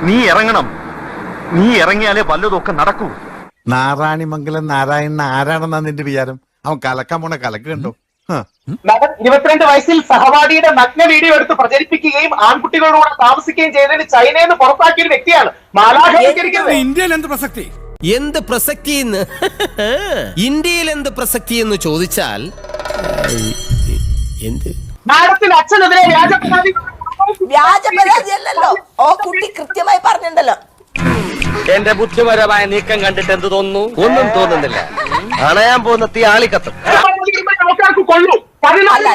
നീ ഇറങ്ങണം. നീ ഇറങ്ങിയാലേ വല്ലതൊക്കെ നടക്കൂ. നാരായണിമംഗലം നാരായണൻ ആരാണെന്നാ നിന്റെ വിചാരം? അവൻ കലക്കാൻ പോണ കലക്ക് കണ്ടോ? 22 വയസ്സിൽ സഹപാഠിയുടെ നഗ്ന വീഡിയോ എടുത്ത് പ്രചരിപ്പിക്കുകയും ആൺകുട്ടികളോട് താമസിക്കുകയും ചെയ്തതിന് ചൈനയിൽ നിന്ന് പുറത്താക്കിയ ഒരു വ്യക്തിയാണ്. ഇന്ത്യയിൽ എന്ത് പ്രസക്തി? എന്ത് പ്രസക്തി എന്ന് ഇന്ത്യയിൽ എന്ത് പ്രസക്തി എന്ന് ചോദിച്ചാൽ എന്ത് മാഡത്തിന്റെ അച്ഛനെതിരെ വ്യാജ പരാതിയല്ലല്ലോ. ഓ കുട്ടി കൃത്യമായി പറഞ്ഞിട്ടുണ്ടല്ലോ. എന്റെ ബുദ്ധിപരമായ നീക്കം കണ്ടിട്ട് എന്ത് തോന്നുന്നു? ഒന്നും തോന്നുന്നില്ല. അണയാൻ പോകുന്ന തീ ആളിക്കത്തും. കൊള്ളു. അല്ല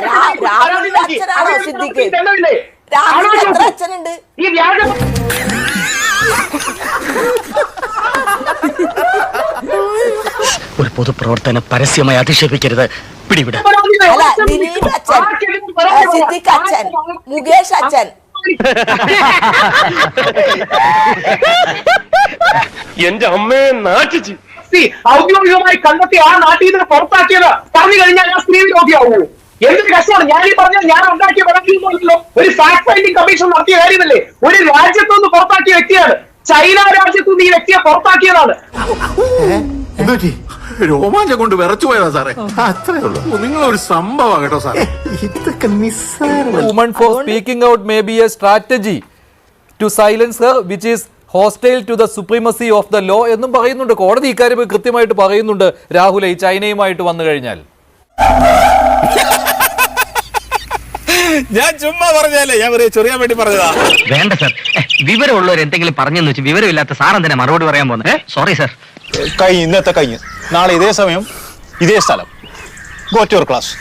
രാഹുലിന്റെ അച്ഛനാണോ സിദ്ദിഖ്? രാഹുലിന് എത്ര അച്ഛനുണ്ട്? ഈ വ്യാജ ഒരു പൊതുപ്രവർത്തനം പരസ്യമായി അധിക്ഷേപിക്കരുത്. പിടിവിട. അല്ല ദിലീപ് അച്ഛൻ, സിദ്ദിഖ് അച്ഛൻ, മുകേഷ് അച്ഛൻ. എന്റെ അമ്മയെ നാട്ടിച്ച് ഔദ്യോഗികമായി കണ്ടെത്തി ആ നാട്ടിൽ നിന്ന് പുറത്താക്കിയത് പറഞ്ഞു കഴിഞ്ഞാൽ ഞാൻ സ്ത്രീ വിരോധിയാവൂ. എന്തൊരു കഷ്ടമാണ്. ഞാൻ ഈ പറഞ്ഞത് ഞാൻ ഉണ്ടാക്കിയ പരാതിയൊന്നുമല്ലോ. ഒരു ഫാക്ട് ഫൈൻഡിംഗ് കമ്മീഷൻ നടത്തിയ കാര്യമല്ലേ. ഒരു രാജ്യത്തു നിന്ന് പുറത്താക്കിയ വ്യക്തിയാണ്. ചൈന രാജ്യത്തു നിന്ന് ഈ വ്യക്തിയെ പുറത്താക്കിയതാണ്. രോമാഞ്ചം കൊണ്ട് വിറച്ചു പോയതാ സാറേ. അത്രേ ഉള്ളൂ. നിങ്ങളൊരു സംഭവം കേട്ടോ സാറേ. ഇതൊക്കെ നിസ്സാര. Women for speaking out may be a strategy to silence her which is hostile to the supremacy of the law എന്നും പറയുന്നുണ്ട്. കോടതി ഇക്കാര്യം കൃത്യമായിട്ട് പറയുന്നുണ്ട്. രാഹുൽ ഈ ചൈനയുമായിട്ട് വന്നു കഴിഞ്ഞാൽ ഞാൻ ചുമ്മാ പറഞ്ഞല്ലേ, ഞാൻ ചെറിയാൻ വേണ്ടി പറഞ്ഞതാ. വേണ്ട സാർ, വിവരമുള്ളവർ എന്തെങ്കിലും പറഞ്ഞെന്ന് വെച്ച് വിവരമില്ലാത്ത സാർ എന്തിനാ മറുപടി പറയാൻ പോകുന്നത്? Sorry sir. ഇന്നത്തെ കഴിഞ്ഞ് നാളെ ഇതേ സമയം ഇതേ സ്ഥലം. Go to your class.